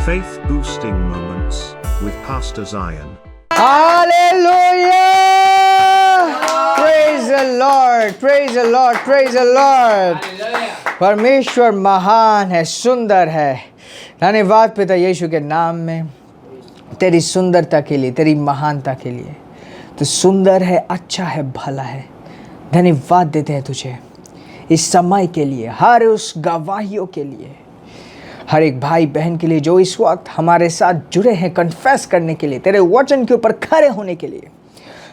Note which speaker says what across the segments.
Speaker 1: Faith boosting moments with Pastor Zion.
Speaker 2: Hallelujah! Praise the Lord, praise the Lord, praise the Lord. परमेश्वर महान है, सुंदर है। धन्यवाद पिता यीशु के नाम में तेरी सुंदरता के लिए, तेरी महानता के लिए। तो सुंदर है, अच्छा है, भला है। धन्यवाद देते हैं तुझे इस समय के लिए, हर उस गवाहियों के लिए, हर एक भाई बहन के लिए जो इस वक्त हमारे साथ जुड़े हैं कन्फेस करने के लिए, तेरे वचन के ऊपर खड़े होने के लिए।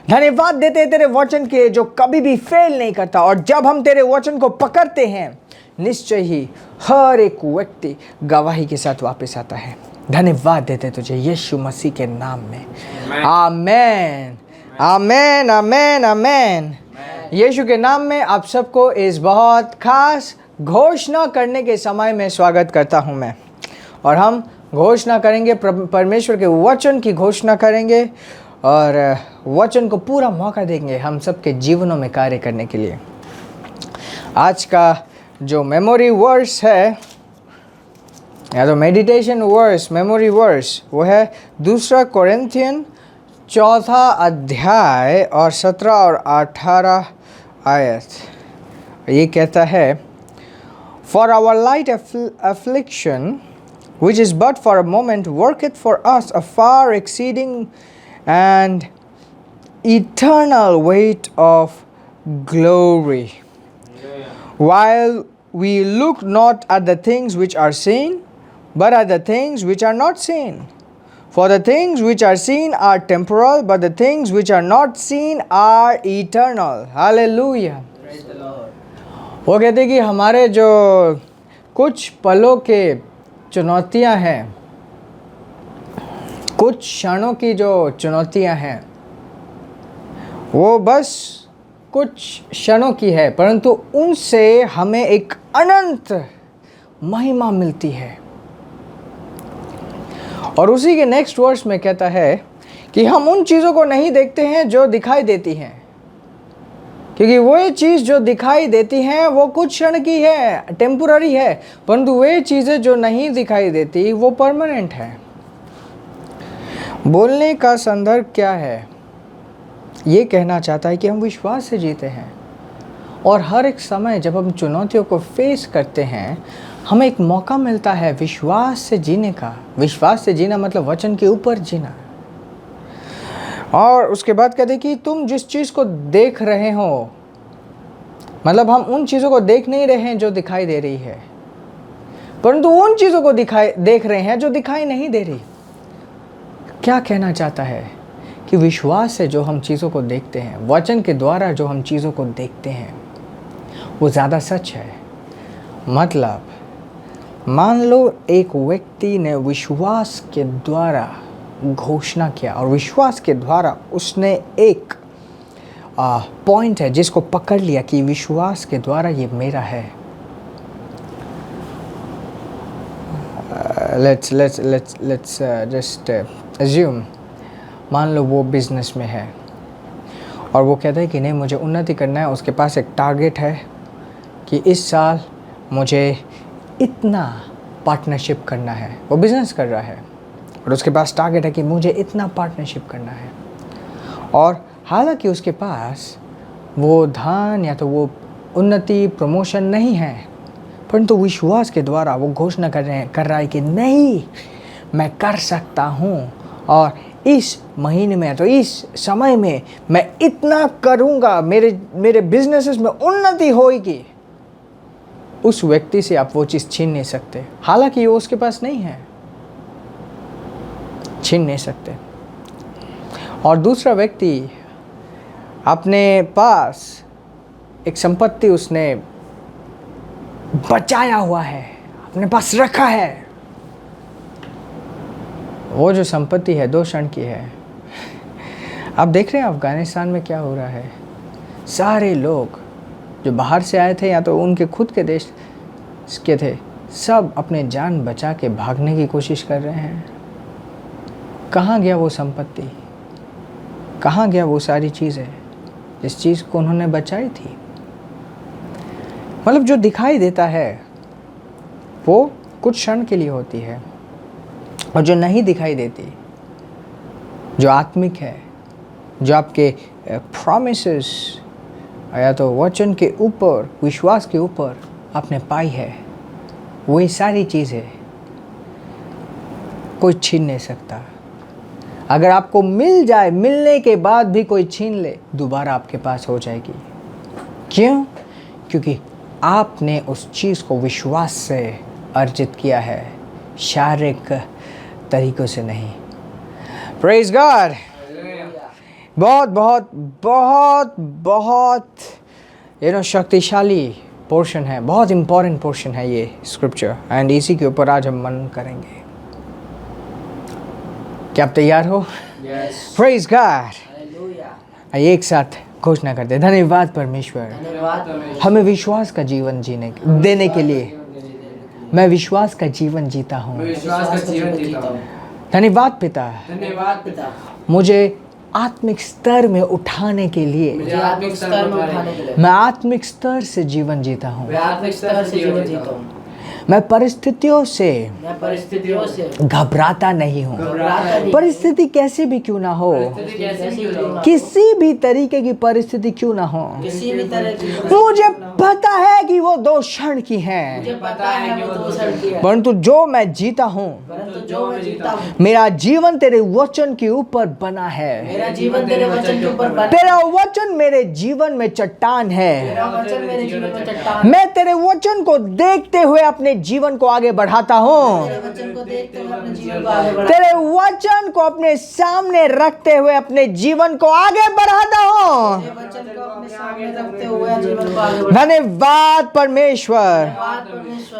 Speaker 2: धन्यवाद देते हैं तेरे वचन के जो कभी भी फेल नहीं करता, और जब हम तेरे वचन को पकड़ते हैं निश्चय ही हर एक व्यक्ति गवाही के साथ वापस आता है। धन्यवाद देते तुझे यीशु मसीह के नाम में। आमेन, आमेन, आमेन, आमेन। यीशु के नाम में आप सबको इस बहुत खास घोषणा करने के समय में स्वागत करता हूं मैं। और हम घोषणा करेंगे, परमेश्वर के वचन की घोषणा करेंगे और वचन को पूरा मौका देंगे हम सबके जीवनों में कार्य करने के लिए। आज का जो मेमोरी वर्स है या तो मेडिटेशन वर्स, मेमोरी वर्स, वो है 2 कोरिन्थियन 4 अध्याय और 17 और 18 आयत। ये कहता है, For our light affliction, which is but for a moment, worketh for us a far exceeding and eternal weight of glory. While we look not at the things which are seen, but at the things which are not seen. For the things which are seen are temporal, but the things which are not seen are eternal. Hallelujah. Praise the Lord. वो कहते हैं कि हमारे जो कुछ पलों के चुनौतियां हैं, कुछ क्षणों की जो चुनौतियां हैं, वो बस कुछ क्षणों की है, परंतु उनसे हमें एक अनंत महिमा मिलती है। और उसी के नेक्स्ट वर्स में कहता है कि हम उन चीज़ों को नहीं देखते हैं जो दिखाई देती हैं, क्योंकि वो चीज़ जो दिखाई देती हैं वो कुछ क्षण की है, टेम्पोररी है, परंतु वे चीज़ें जो नहीं दिखाई देती वो परमानेंट है। बोलने का संदर्भ क्या है? ये कहना चाहता है कि हम विश्वास से जीते हैं, और हर एक समय जब हम चुनौतियों को फेस करते हैं हमें एक मौका मिलता है विश्वास से जीने का। विश्वास से जीना मतलब वचन के ऊपर जीना। और उसके बाद कहते हैं कि तुम जिस चीज़ को देख रहे हो, मतलब हम उन चीज़ों को देख नहीं रहे हैं जो दिखाई दे रही है, परंतु उन चीज़ों को देख रहे हैं जो दिखाई नहीं दे रही। क्या कहना चाहता है कि विश्वास से जो हम चीज़ों को देखते हैं, वचन के द्वारा जो हम चीज़ों को देखते हैं, वो ज़्यादा सच है। मतलब मान लो एक व्यक्ति ने विश्वास के द्वारा घोषणा किया, और विश्वास के द्वारा उसने एक पॉइंट है जिसको पकड़ लिया कि विश्वास के द्वारा ये मेरा है। लेट्स जस्ट अज्यूम, मान लो वो बिजनेस में है और वो कहता है कि नहीं, मुझे उन्नति करना है। उसके पास एक टारगेट है कि इस साल मुझे इतना पार्टनरशिप करना है। वो बिज़नेस कर रहा है और उसके पास टारगेट है कि मुझे इतना पार्टनरशिप करना है। और हालांकि उसके पास वो धन या तो वो उन्नति, प्रमोशन नहीं है, परंतु विश्वास के द्वारा वो घोषणा कर रहा है कि नहीं, मैं कर सकता हूँ, और इस महीने में तो इस समय में मैं इतना करूँगा, मेरे बिजनेसेस में उन्नति होगी। उस व्यक्ति से आप वो चीज़ छीन नहीं सकते, हालांकि वो उसके पास नहीं है, छीन नहीं सकते। और दूसरा व्यक्ति अपने पास एक संपत्ति उसने बचाया हुआ है, अपने पास रखा है। वो जो संपत्ति है 2 क्षण की है। आप देख रहे हैं अफगानिस्तान में क्या हो रहा है। सारे लोग जो बाहर से आए थे या तो उनके खुद के देश के थे, सब अपने जान बचा के भागने की कोशिश कर रहे हैं। कहाँ गया वो संपत्ति? कहाँ गया वो सारी चीज़ें जिस चीज़ को उन्होंने बचाई थी? मतलब जो दिखाई देता है वो कुछ क्षण के लिए होती है, और जो नहीं दिखाई देती, जो आत्मिक है, जो आपके प्रॉमिसेस या तो वचन के ऊपर, विश्वास के ऊपर आपने पाई है, वही सारी चीज़ें कोई छीन नहीं सकता। अगर आपको मिल जाए, मिलने के बाद भी कोई छीन ले, दोबारा आपके पास हो जाएगी। क्यों? क्योंकि आपने उस चीज़ को विश्वास से अर्जित किया है, शारीरिक तरीक़ों से नहीं। Praise God. बहुत बहुत बहुत बहुत शक्तिशाली पोर्शन है, बहुत इम्पोर्टेंट पोर्शन है ये स्क्रिप्चर, एंड इसी के ऊपर आज हम मनन करेंगे। क्या आप तैयार हो? Praise God. आइए एक साथ घोषणा करते हैं। धन्यवाद परमेश्वर, हमें विश्वास का जीवन देने के लिए। मैं विश्वास का जीवन जीता हूँ। धन्यवाद पिता, मुझे आत्मिक स्तर में उठाने के लिए। मैं आत्मिक स्तर से जीवन जीता हूँ। मैं परिस्थितियों से घबराता नहीं हूँ। परिस्थिति कैसी भी क्यों ना हो, किसी भी तरीके की परिस्थिति क्यों ना हो, मुझे पता है कि वो 2 क्षण की हैं, परंतु जो मैं जीता हूँ, मेरा जीवन तेरे वचन के ऊपर बना है। तेरा वचन मेरे जीवन में चट्टान है। मैं तेरे वचन को देखते हुए अपने जीवन को आगे बढ़ाता हूँ। तेरे वचन को अपने सामने रखते हुए अपने जीवन को आगे बढ़ाता हूँ। धन्यवाद परमेश्वर,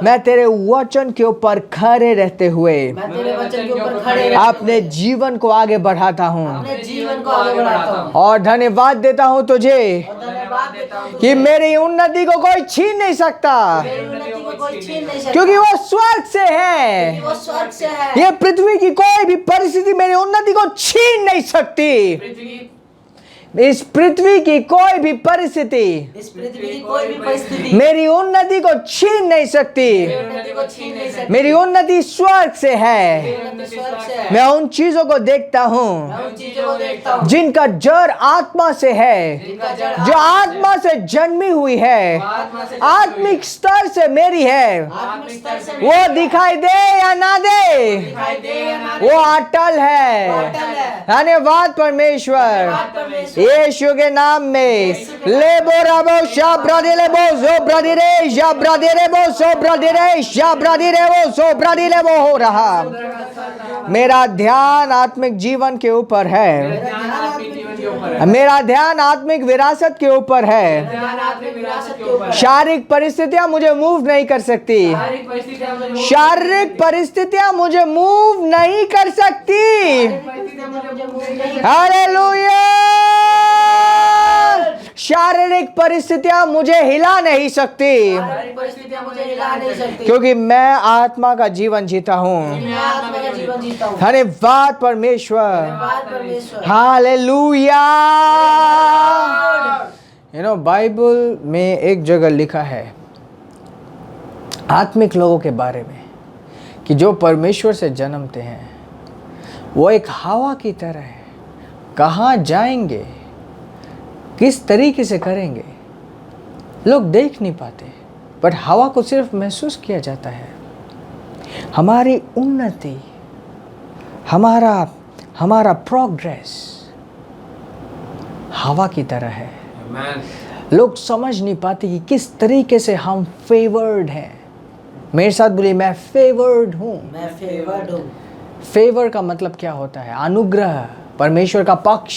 Speaker 2: मैं तेरे वचन के ऊपर खड़े रहते हुए अपने जीवन को आगे बढ़ाता हूँ। और धन्यवाद देता हूँ तुझे कि मेरी उन्नति को कोई छीन नहीं सकता, क्योंकि वो स्वर्ग से है। ये पृथ्वी की कोई भी परिस्थिति मेरी उन्नति को छीन नहीं सकती। इस पृथ्वी की कोई भी परिस्थिति मेरी उन्नति को छीन नहीं सकती। मेरी उन्नति स्वर्ग से है। मैं उन चीजों को देखता हूँ जिनका जड़ आत्मा से है, जो आत्मा से जन्मी हुई है, आत्मिक स्तर से मेरी है। वो दिखाई दे या ना दे, वो अटल है। धन्यवाद परमेश्वर, यीशु के नाम में। लेबो राबो शाब्रादि लेबो जोब्रादिरे शाब्रादिरे बो सोब्रादिरे शाब्रादिरे वो सोब्रादिरे वो हो रहा। मेरा ध्यान आत्मिक जीवन के ऊपर है। मेरा ध्यान आत्मिक विरासत के ऊपर है। शारीरिक परिस्थितियां मुझे मूव नहीं कर सकती। शारीरिक परिस्थितियां मुझे मूव नहीं कर सकती। हालेलुया। शारीरिक परिस्थितियां मुझे हिला नहीं सकती, क्योंकि मैं आत्मा का जीवन जीता हूँ। धन्यवाद परमेश्वर। हालेलुया। बाइबल में एक जगह लिखा है आत्मिक लोगों के बारे में कि जो परमेश्वर से जन्मते हैं वो एक हवा की तरह है। कहाँ जाएंगे, किस तरीके से करेंगे, लोग देख नहीं पाते, बट हवा को सिर्फ महसूस किया जाता है। हमारी उन्नति, हमारा प्रोग्रेस हवा की तरह है। लोग समझ नहीं पाते कि किस तरीके से हम फेवर्ड हैं। मेरे साथ बोलिए, मैं फेवर्ड हूँ। फेवर का मतलब क्या होता है? अनुग्रह, परमेश्वर का पक्ष।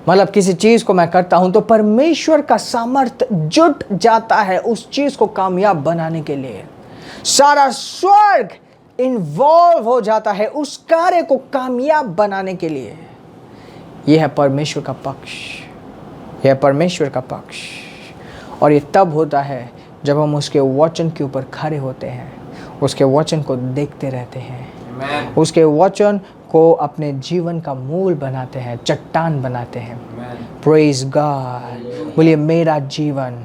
Speaker 2: मतलब किसी चीज़ को मैं करता हूं तो परमेश्वर का सामर्थ्य जुट जाता है उस चीज़ को कामयाब बनाने के लिए। सारा स्वर्ग इन्वॉल्व हो जाता है उस कार्य को कामयाब बनाने के लिए। यह है परमेश्वर का पक्ष, यह है परमेश्वर का पक्ष। और ये तब होता है जब हम उसके वचन के ऊपर खड़े होते हैं, उसके वचन को देखते रहते हैं, उसके वचन को अपने जीवन का मूल बनाते हैं, चट्टान बनाते हैं। Praise God. बोलिए, मेरा जीवन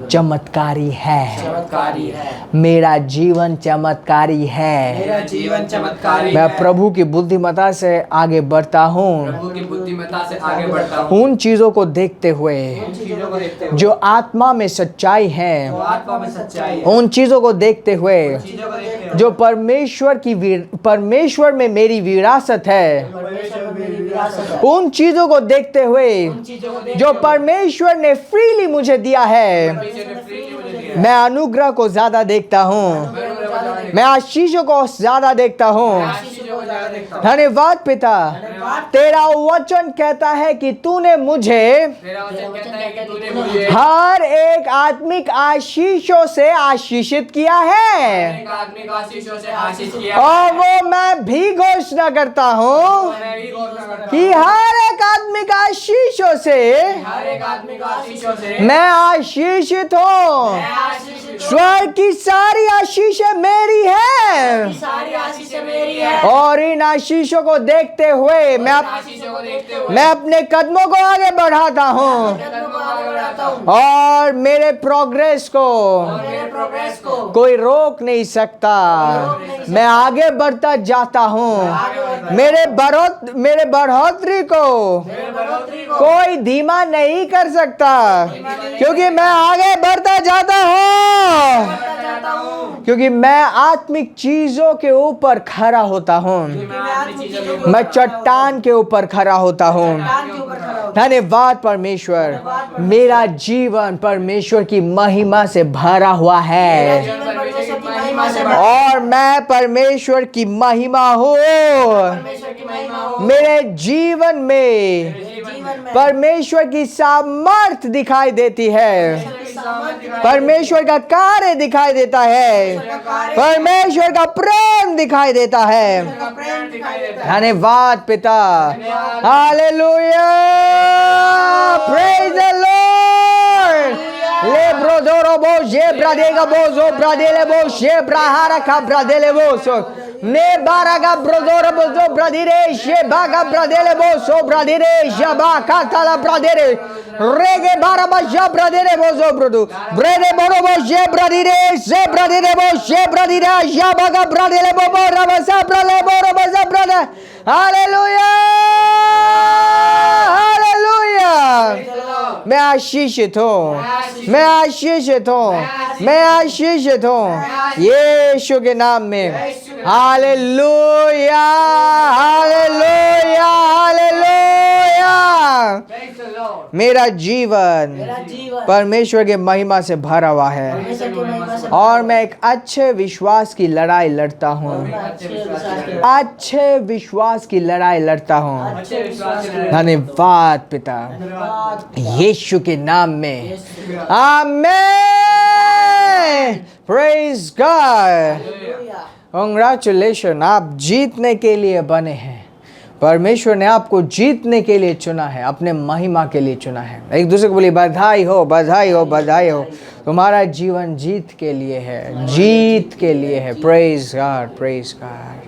Speaker 2: चमत्कारी है।
Speaker 3: चमत्कारी है।
Speaker 2: मेरा जीवन चमत्कारी है।
Speaker 3: मेरा जीवन चमत्कारी
Speaker 2: मैं
Speaker 3: है।
Speaker 2: प्रभु की बुद्धिमत्ता से आगे बढ़ता हूँ,
Speaker 3: प्रभु की बुद्धिमत्ता से आगे बढ़ता हूँ।
Speaker 2: उन चीजों को देखते हुए
Speaker 3: उन चीजों को देखते हुए
Speaker 2: जो आत्मा में सच्चाई
Speaker 3: जो
Speaker 2: है,
Speaker 3: आत्मा में सच्चाई है,
Speaker 2: उन चीजों को देखते हुए
Speaker 3: चीजों को देखते हुए
Speaker 2: जो परमेश्वर में मेरी विरासत है,
Speaker 3: परमेश्वर में मेरी विरासत है,
Speaker 2: उन चीजों को देखते हुए
Speaker 3: उन चीजों को देखते
Speaker 2: जो
Speaker 3: हुए
Speaker 2: परमेश्वर ने फ्रीली मुझे दिया है,
Speaker 3: परमेश्वर ने फ्रीली मुझे दिया है।
Speaker 2: मैं अनुग्रह को ज्यादा देखता हूँ, मैं आशीषों को ज्यादा देखता हूँ।
Speaker 3: चीजों को ज्यादा देखता हूँ।
Speaker 2: धन्यवाद पिता, तेरा वचन कहता है कि तूने मुझे
Speaker 3: तेरा वचन कहता है कि तूने मुझे
Speaker 2: हर एक आत्मिक आशीषों से आशीषित किया है,
Speaker 3: एक आदमी को आशीषों से आशीष किया।
Speaker 2: और वो मैं भी घोषणा करता हूँ
Speaker 3: मैं भी घोषणा करता
Speaker 2: कि
Speaker 3: हूँ,
Speaker 2: हर एक आत्मिक आशीषों से
Speaker 3: हर एक आदमी को आशीषों से
Speaker 2: मैं आशीषित हूँ।
Speaker 3: मैं आशीषित हूँ।
Speaker 2: स्वर्ग की सारी आशीषें मेरी है,
Speaker 3: सारी आशीषें मेरी है।
Speaker 2: और इन आशीषों को देखते हुए
Speaker 3: आशीषों को देखते हुए
Speaker 2: मैं अपने कदमों को आगे बढ़ाता हूँ,
Speaker 3: कदमों को आगे बढ़ाता हूँ।
Speaker 2: और मेरे प्रोग्रेस को
Speaker 3: मेरे प्रोग्रेस को
Speaker 2: कोई रोक नहीं सकता। मैं आगे बढ़ता जाता हूँ। मेरे बढ़ोतरी को
Speaker 3: मेरे बढ़ोतरी को
Speaker 2: कोई धीमा नहीं कर सकता, क्योंकि मैं आगे बढ़ता जाता हूँ,
Speaker 3: चाहता हूँ।
Speaker 2: क्योंकि मैं आत्मिक चीजों के ऊपर खड़ा होता हूँ,
Speaker 3: मैं आत्मिक चीजों के
Speaker 2: मैं चट्टान के ऊपर खड़ा होता हूँ।
Speaker 3: ऊपर खड़ा हूँ।
Speaker 2: धन्यवाद परमेश्वर, मेरा जीवन परमेश्वर की महिमा से भरा हुआ है,
Speaker 3: जीवन परमेश्वर की महिमा से भरा।
Speaker 2: और मैं परमेश्वर की महिमा हूँ।
Speaker 3: परमेश्वर की महिमा हो।
Speaker 2: मेरे जीवन में
Speaker 3: जीवन में
Speaker 2: परमेश्वर की सामर्थ दिखाई देती है, परमेश्वर का कार्य दिखाई देता है, परमेश्वर का प्रेम दिखाई देता है।
Speaker 3: प्रेम दिखाई देता है।
Speaker 2: धन्यवाद पिता, हालेलुया, प्रेज द लॉर्ड। ले ब्रोदोरो बो जे ब्रादेगा बो जो ब्रादेले बो जे ब्राहारा का ब्रादेले बो सो ने बारागा ब्रोदोरो बो जो ब्रादिरे जे बागा ब्रादेले बो सो ब्रादिरे जबा काताला ब्रादेरे रेगे बारा बा जे ब्रादेरे बो जो ब्रोदो ब्रेदे बोरो बो जे ब्रादिरे बो जे ब्रादिरा जबागा ब्रादेले बो बो रबसा ब्राले बो रबसा ब्रादा। Hallelujah, hallelujah. मैं आशीषित हूँ, मैं आशीषित हूँ, मैं आशीषित हूँ यीशु के नाम में। Hallelujah, hallelujah, hallelujah. मेरा जीवन परमेश्वर के महिमा से भरा हुआ है,
Speaker 3: परमेश्वर की महिमा से
Speaker 2: और मैं एक अच्छे विश्वास की लड़ाई लड़ता हूँ, अच्छे विश्वास की लड़ाई लड़ता हूँ।
Speaker 3: अच्छे विश्वास से
Speaker 2: धन्यवाद पिता, यीशु के नाम में, आमेन। प्रेज गॉड, कांग्रेचुलेशन, आप जीतने के लिए बने हैं। परमेश्वर ने आपको जीतने के लिए चुना है, अपने महिमा के लिए चुना है। एक दूसरे को बोलिए बधाई हो, बधाई हो, बधाई हो। तुम्हारा जीवन जीत के लिए है, जीत के लिए है। Praise God, praise God.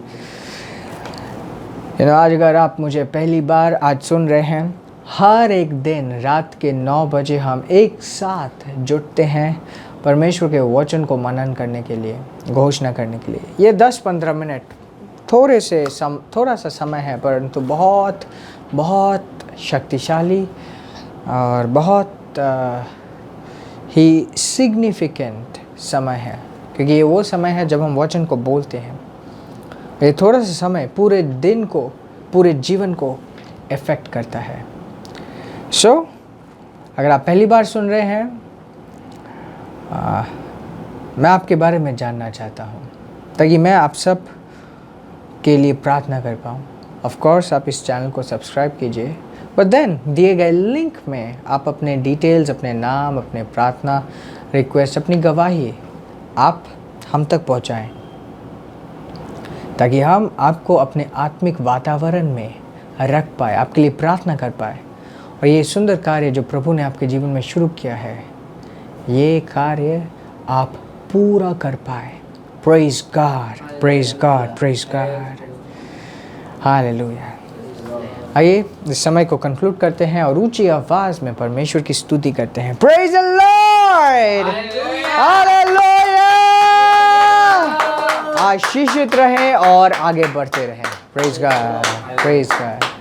Speaker 2: आज अगर आप मुझे पहली बार आज सुन रहे हैं, हर एक दिन रात के 9 बजे हम एक साथ जुटते हैं परमेश्वर के वचन को मनन करने के लिए, घोषणा करने के लिए। ये 10-15 मिनट थोड़ा सा समय है, परंतु बहुत बहुत शक्तिशाली और बहुत ही सिग्निफिकेंट समय है, क्योंकि ये वो समय है जब हम वचन को बोलते हैं। ये थोड़ा सा समय पूरे दिन को, पूरे जीवन को इफ़ेक्ट करता है। अगर आप पहली बार सुन रहे हैं, मैं आपके बारे में जानना चाहता हूँ, ताकि मैं आप सब के लिए प्रार्थना कर पाऊँ। ऑफ कोर्स आप इस चैनल को सब्सक्राइब कीजिए, बट देन दिए गए लिंक में आप अपने डिटेल्स, अपने नाम, अपने प्रार्थना रिक्वेस्ट, अपनी गवाही आप हम तक पहुँचाएँ, ताकि हम आपको अपने आत्मिक वातावरण में रख पाए, आपके लिए प्रार्थना कर पाए, और ये सुंदर कार्य जो प्रभु ने आपके जीवन में शुरू किया है, ये कार्य आप पूरा कर पाए। Praise God, praise God, praise God, hallelujah. आइए इस समय को कंक्लूड करते हैं और ऊंची आवाज में परमेश्वर की स्तुति करते हैं। Praise the Lord, hallelujah. आशीषित रहें और आगे बढ़ते रहें। Praise God, praise God.